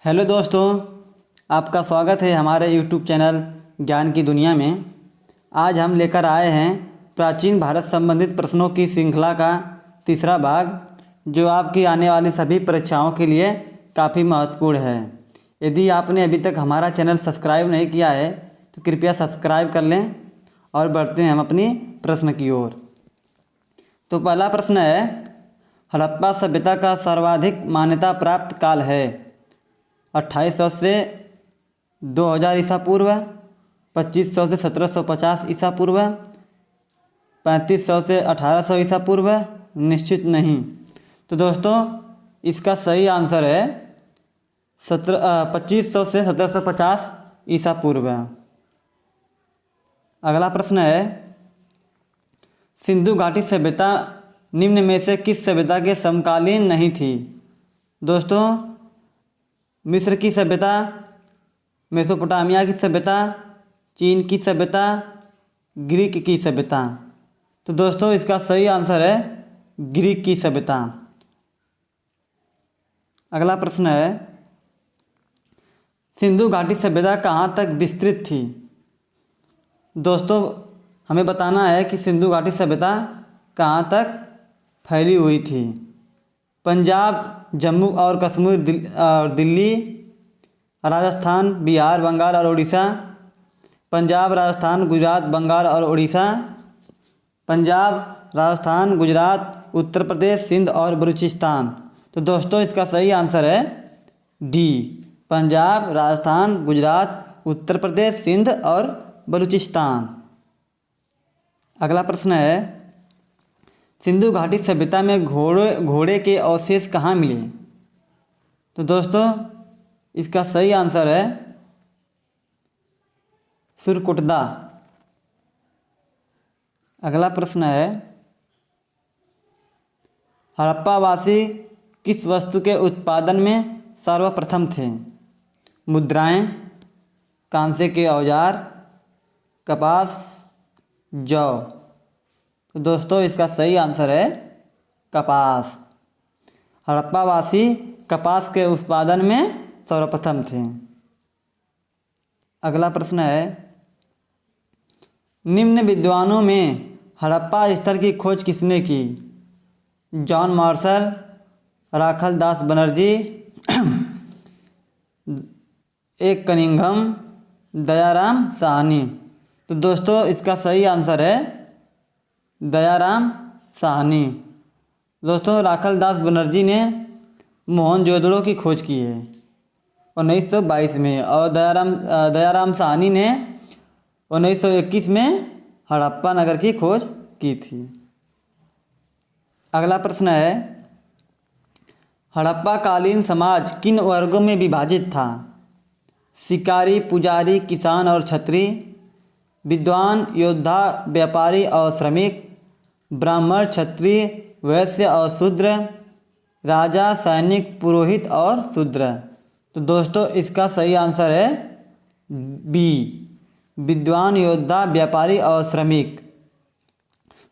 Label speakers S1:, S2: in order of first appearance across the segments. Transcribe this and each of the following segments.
S1: Hello दोस्तों, आपका स्वागत है हमारे यूट्यूब चैनल ज्ञान की दुनिया में। आज हम लेकर आए हैं प्राचीन भारत संबंधित प्रश्नों की श्रृंखला का तीसरा भाग, जो आपकी आने वाली सभी परीक्षाओं के लिए काफ़ी महत्वपूर्ण है। यदि आपने अभी तक हमारा चैनल सब्सक्राइब नहीं किया है तो कृपया सब्सक्राइब कर लें और बढ़ते हैं हम अपनी प्रश्न की ओर। तो पहला प्रश्न है, हड़प्पा सभ्यता का सर्वाधिक मान्यता प्राप्त काल है 2800 से 2000 ईसा पूर्व, 2500 से 1750 ईसा पूर्व, 3500 से 1800 ईसा पूर्व, निश्चित नहीं। तो दोस्तों इसका सही आंसर है 2500 से 1750 ईसा पूर्व। अगला प्रश्न है, सिंधु घाटी सभ्यता निम्न में से किस सभ्यता के समकालीन नहीं थी? दोस्तों मिस्र की सभ्यता, मेसोपोटामिया की सभ्यता, चीन की सभ्यता, ग्रीक की सभ्यता। तो दोस्तों इसका सही आंसर है ग्रीक की सभ्यता। अगला प्रश्न है, सिंधु घाटी सभ्यता कहाँ तक विस्तृत थी? दोस्तों हमें बताना है कि सिंधु घाटी सभ्यता कहाँ तक फैली हुई थी। पंजाब, जम्मू और कश्मीर, दिल्ली, राजस्थान, बिहार, बंगाल और उड़ीसा, पंजाब, राजस्थान, गुजरात, बंगाल और उड़ीसा, पंजाब, राजस्थान, गुजरात, उत्तर प्रदेश, सिंध और बलूचिस्तान। तो दोस्तों इसका सही आंसर है डी, पंजाब, राजस्थान, गुजरात, उत्तर प्रदेश, सिंध और बलूचिस्तान। अगला प्रश्न है, सिंधु घाटी सभ्यता में घोड़े के अवशेष कहाँ मिले? तो दोस्तों इसका सही आंसर है सुरकुटदा। अगला प्रश्न है, हड़प्पावासी किस वस्तु के उत्पादन में सर्वप्रथम थे? मुद्राएं, कांसे के औजार, कपास, जौ। तो दोस्तों इसका सही आंसर है कपास। हड़प्पावासी कपास के उत्पादन में सर्वप्रथम थे। अगला प्रश्न है, निम्न विद्वानों में हड़प्पा स्थल की खोज किसने की? जॉन मार्शल, राखल दास बनर्जी, एक कनिंघम, दयाराम साहनी। तो दोस्तों इसका सही आंसर है दयाराम साहनी। दोस्तों राखल दास बनर्जी ने मोहनजोदड़ो की खोज की है 1922 में, और दयाराम साहनी ने 1921 में हड़प्पा नगर की खोज की थी। अगला प्रश्न है, हड़प्पा कालीन समाज किन वर्गों में विभाजित था? शिकारी, पुजारी, किसान और छत्री, विद्वान, योद्धा, व्यापारी और श्रमिक, ब्राह्मण, क्षत्रिय, वैश्य और शूद्र, राजा, सैनिक, पुरोहित और शूद्र। तो दोस्तों इसका सही आंसर है बी, विद्वान, योद्धा, व्यापारी और श्रमिक।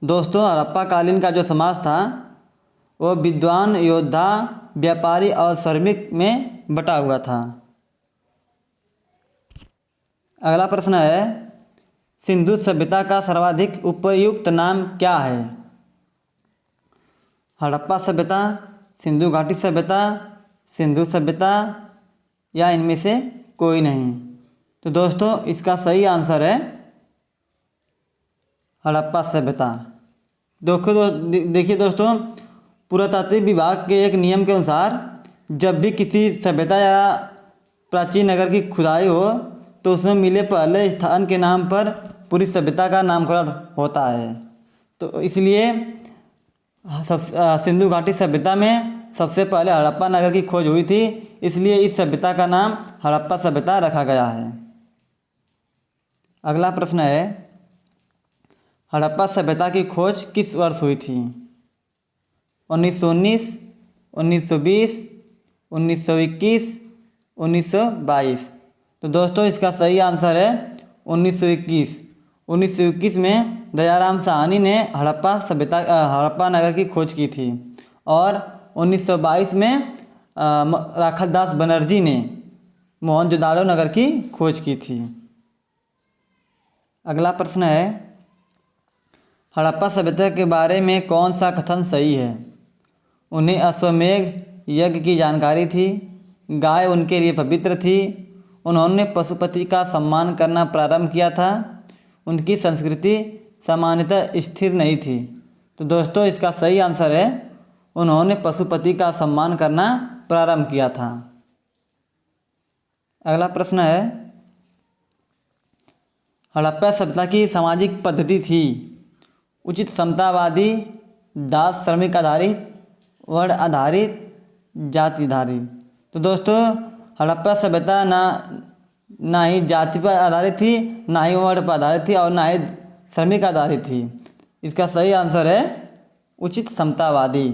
S1: दोस्तों हड़प्पा कालीन का जो समाज था वो विद्वान, योद्धा, व्यापारी और श्रमिक में बटा हुआ था। अगला प्रश्न है, सिंधु सभ्यता का सर्वाधिक उपयुक्त नाम क्या है? हड़प्पा सभ्यता, सिंधु घाटी सभ्यता, सिंधु सभ्यता या इनमें से कोई नहीं। तो दोस्तों इसका सही आंसर है हड़प्पा सभ्यता। देखिए दोस्तों, पुरातात्विक विभाग के एक नियम के अनुसार जब भी किसी सभ्यता या प्राचीन नगर की खुदाई हो तो उसमें मिले पहले स्थान के नाम पर पूरी सभ्यता का नामकरण होता है। तो इसलिए सिंधु घाटी सभ्यता में सबसे पहले हड़प्पा नगर की खोज हुई थी, इसलिए इस सभ्यता का नाम हड़प्पा सभ्यता रखा गया है। अगला प्रश्न है, हड़प्पा सभ्यता की खोज किस वर्ष हुई थी? 1919, 1920, 1921, 1922। तो दोस्तों इसका सही आंसर है 1921। 1921 में दयाराम साहनी ने हड़प्पा नगर की खोज की थी, और 1922 में राखल दास बनर्जी ने मोहनजोदाड़ो नगर की खोज की थी। अगला प्रश्न है, हड़प्पा सभ्यता के बारे में कौन सा कथन सही है? उन्हें अश्वमेध यज्ञ की जानकारी थी, गाय उनके लिए पवित्र थी, उन्होंने पशुपति का सम्मान करना प्रारंभ किया था, उनकी संस्कृति सामान्यतः स्थिर नहीं थी। तो दोस्तों इसका सही आंसर है, उन्होंने पशुपति का सम्मान करना प्रारंभ किया था। अगला प्रश्न है, हड़प्पा सभ्यता की सामाजिक पद्धति थी उचित समतावादी, दास श्रमिक आधारित, वर्ण आधारित, जाति आधारित। तो दोस्तों हड़प्पा सभ्यता ना ही जाति पर आधारित थी, ना ही वर्ण पर आधारित थी और ना ही श्रमिक आधारित थी। इसका सही आंसर है उचित समतावादी।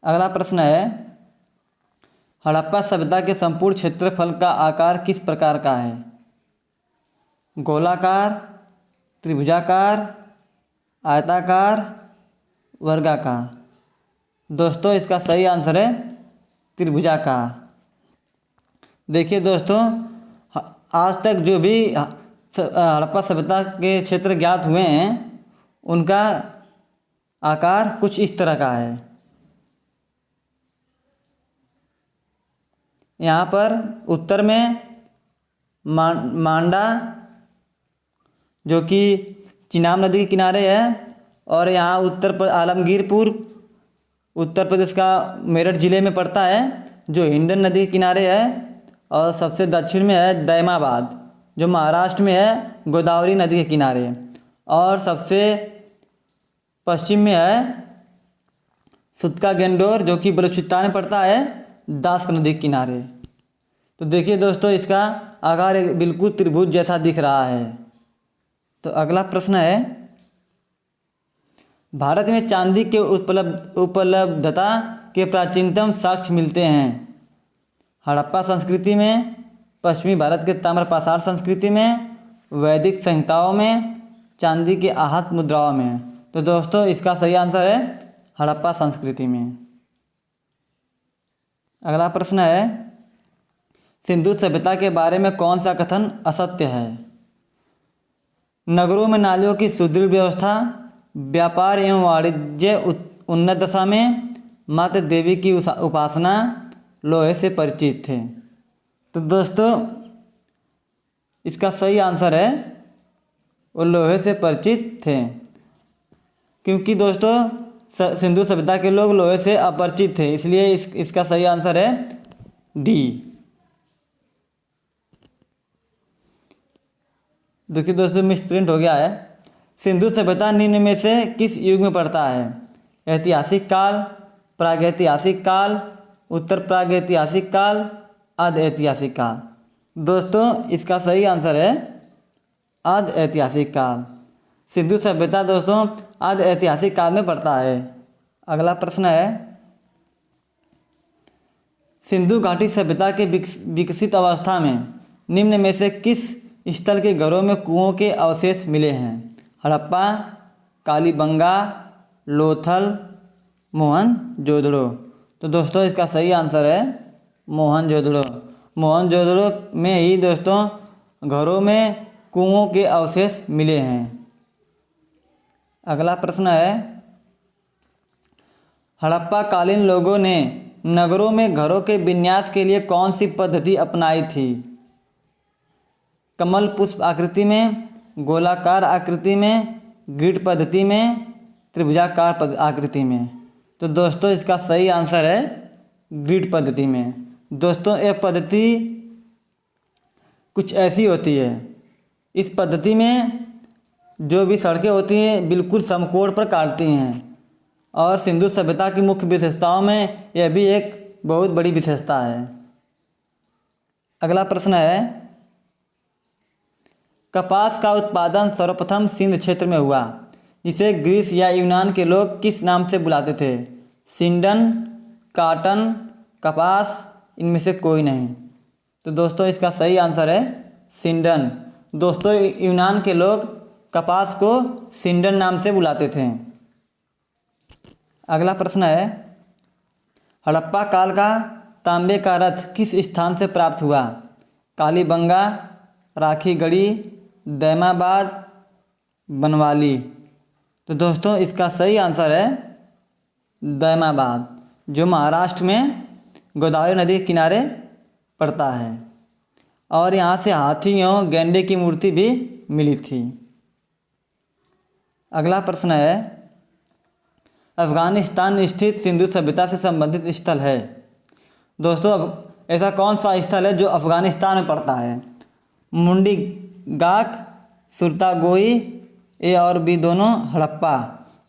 S1: अगला प्रश्न है, हड़प्पा सभ्यता के संपूर्ण क्षेत्रफल का आकार किस प्रकार का है? गोलाकार, त्रिभुजाकार, आयताकार, वर्गाकार। दोस्तों इसका सही आंसर है त्रिभुजाकार। देखिए दोस्तों, आज तक जो भी हड़प्पा सभ्यता के क्षेत्र ज्ञात हुए हैं उनका आकार कुछ इस तरह का है। यहाँ पर उत्तर में मांडा जो कि चिनाब नदी के किनारे है, और यहाँ उत्तर पर आलमगीरपुर उत्तर प्रदेश का मेरठ ज़िले में पड़ता है जो हिंडन नदी के किनारे है, और सबसे दक्षिण में है दैमाबाद जो महाराष्ट्र में है गोदावरी नदी के किनारे, और सबसे पश्चिम में है सुतका गेंडोर जो कि बलूचिस्तान में पड़ता है दास्क नदी के किनारे। तो देखिए दोस्तों इसका आकार एक बिल्कुल त्रिभुज जैसा दिख रहा है। तो अगला प्रश्न है, भारत में चांदी के उपलब्धता के प्राचीनतम साक्ष्य मिलते हैं हड़प्पा संस्कृति में, पश्चिमी भारत के ताम्रपाषाण संस्कृति में, वैदिक संहिताओं में, चांदी के आहत मुद्राओं में। तो दोस्तों इसका सही आंसर है हड़प्पा संस्कृति में। अगला प्रश्न है, सिंधु सभ्यता के बारे में कौन सा कथन असत्य है? नगरों में नालियों की सुदृढ़ व्यवस्था, व्यापार एवं वाणिज्य उन्नत दशा में, मात्र देवी की उपासना, लोहे से परिचित थे। तो दोस्तों इसका सही आंसर है वो लोहे से परिचित थे, क्योंकि दोस्तों सिंधु सभ्यता के लोग लोहे से अपरिचित थे, इसलिए इसका सही आंसर है डी। देखिए दोस्तों मिसप्रिंट हो गया है। सिंधु सभ्यता निम्न में से किस युग में पड़ता है? ऐतिहासिक काल, प्रागैतिहासिक काल, उत्तर प्रागैतिहासिक काल, आद्य ऐतिहासिक काल। दोस्तों इसका सही आंसर है आद्य ऐतिहासिक काल। सिंधु सभ्यता दोस्तों आद्य ऐतिहासिक काल में पड़ता है। अगला प्रश्न है, सिंधु घाटी सभ्यता के विकसित अवस्था में निम्न में से किस स्थल के घरों में कुओं के अवशेष मिले हैं? हड़प्पा, कालीबंगा, लोथल, मोहनजोदड़ो। तो दोस्तों इसका सही आंसर है मोहनजोदड़ो। मोहनजोदड़ो में ही दोस्तों घरों में कुओं के अवशेष मिले हैं। अगला प्रश्न है, हड़प्पा कालीन लोगों ने नगरों में घरों के विन्यास के लिए कौन सी पद्धति अपनाई थी? कमल पुष्प आकृति में, गोलाकार आकृति में, ग्रिड पद्धति में, त्रिभुजाकार आकृति में। तो दोस्तों इसका सही आंसर है ग्रिड पद्धति में। दोस्तों यह पद्धति कुछ ऐसी होती है, इस पद्धति में जो भी सड़कें होती हैं बिल्कुल समकोण पर काटती हैं, और सिंधु सभ्यता की मुख्य विशेषताओं में यह भी एक बहुत बड़ी विशेषता है। अगला प्रश्न है, कपास का उत्पादन सर्वप्रथम सिंध क्षेत्र में हुआ, जिसे ग्रीस या यूनान के लोग किस नाम से बुलाते थे? सिंडन, काटन, कपास, इनमें से कोई नहीं। तो दोस्तों इसका सही आंसर है सिंडन। दोस्तों यूनान के लोग कपास को सिंडन नाम से बुलाते थे। अगला प्रश्न है, हड़प्पा काल का तांबे का रथ किस स्थान से प्राप्त हुआ? कालीबंगा, राखीगढ़ी, दैमाबाद, बनवाली। तो दोस्तों इसका सही आंसर है दैमाबाद, जो महाराष्ट्र में गोदावरी नदी के किनारे पड़ता है। और यहाँ से हाथी एवं गैंडे की मूर्ति भी मिली थी। अगला प्रश्न है, अफ़गानिस्तान स्थित सिंधु सभ्यता से संबंधित स्थल है। दोस्तों अब ऐसा कौन सा स्थल है जो अफ़गानिस्तान में पड़ता है? मुंडी गाक, सुरतागोई, ए और बी दोनों, हड़प्पा।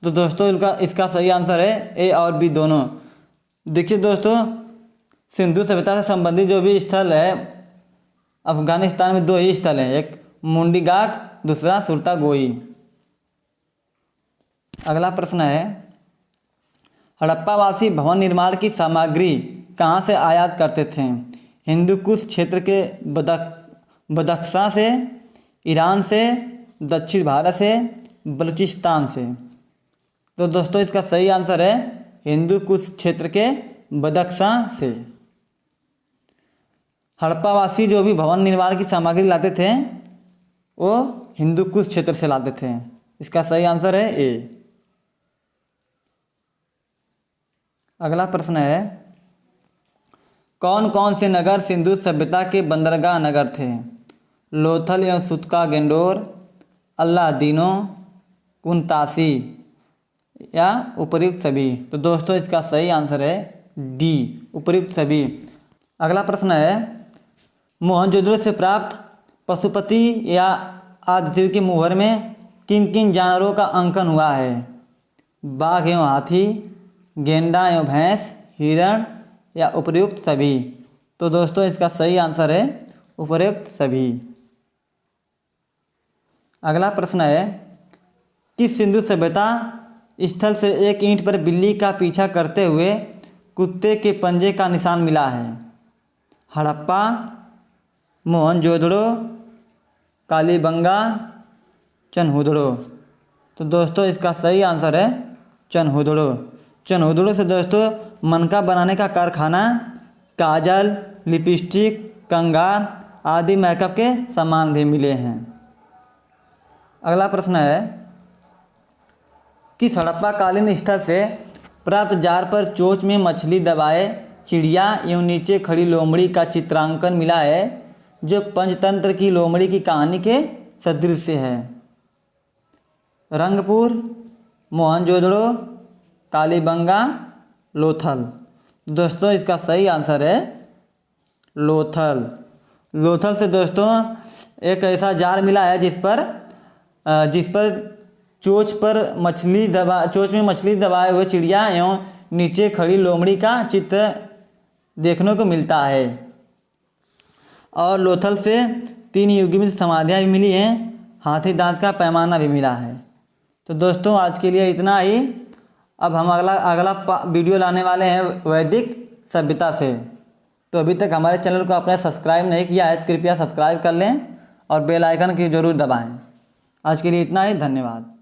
S1: तो दोस्तों इसका सही आंसर है ए और बी दोनों। देखिए दोस्तों, सिंधु सभ्यता से संबंधित जो भी स्थल है अफ़गानिस्तान में 2 ही स्थल हैं, एक मुंडी गाक, दूसरा सुरतागोई। अगला प्रश्न है, हड़प्पावासी भवन निर्माण की सामग्री कहाँ से आयात करते थे? हिंदू कुश क्षेत्र के बदख्शां से, ईरान से, दक्षिण भारत से, बलूचिस्तान से। तो दोस्तों इसका सही आंसर है हिंदू कुश क्षेत्र के बदख्शां से। हड़प्पावासी जो भी भवन निर्माण की सामग्री लाते थे वो हिंदू कुश क्षेत्र से लाते थे। इसका सही आंसर है ए। अगला प्रश्न है, कौन कौन से नगर सिंधु सभ्यता के बंदरगाह नगर थे? लोथल एवं सुतका गेंडोर, अल्लादीनो, कुंतासी या उपर्युक्त सभी। तो दोस्तों इसका सही आंसर है डी, उपर्युक्त सभी। अगला प्रश्न है, मोहनजोदड़ो से प्राप्त पशुपति या आदिशिव की मुहर में किन किन जानवरों का अंकन हुआ है? बाघ एवं हाथी, गेंडा एवं भैंस, हिरण या उपर्युक्त सभी। तो दोस्तों इसका सही आंसर है उपर्युक्त सभी। अगला प्रश्न है, किस सिंधु सभ्यता स्थल से एक ईंट पर बिल्ली का पीछा करते हुए कुत्ते के पंजे का निशान मिला है? हड़प्पा, मोहनजोदड़ो, कालीबंगा, चनहुदड़ो। तो दोस्तों इसका सही आंसर है चनहुदड़ो। चनहुदड़ो से दोस्तों मनका बनाने का कारखाना, काजल, लिपस्टिक, कंघा आदि मेकअप के सामान भी मिले हैं। अगला प्रश्न है, किस हड़प्पाकालीन स्थल से प्राप्त जार पर चोंच में मछली दबाए चिड़िया एवं नीचे खड़ी लोमड़ी का चित्रांकन मिला है, जो पंचतंत्र की लोमड़ी की कहानी के सदृश है? रंगपुर, मोहनजोदड़ो, कालीबंगा, लोथल। दोस्तों इसका सही आंसर है लोथल। लोथल से दोस्तों एक ऐसा जार मिला है जिस पर चोंच में मछली दबाए हुए चिड़िया एवं नीचे खड़ी लोमड़ी का चित्र देखने को मिलता है। और लोथल से 3 युगमित समाधियाँ भी मिली हैं, हाथी दांत का पैमाना भी मिला है। तो दोस्तों आज के लिए इतना ही। अब हम अगला वीडियो लाने वाले हैं वैदिक सभ्यता से। तो अभी तक हमारे चैनल को आपने सब्सक्राइब नहीं किया है तो कृपया सब्सक्राइब कर लें और बेल आइकन की ज़रूर दबाएं। आज के लिए इतना ही, धन्यवाद।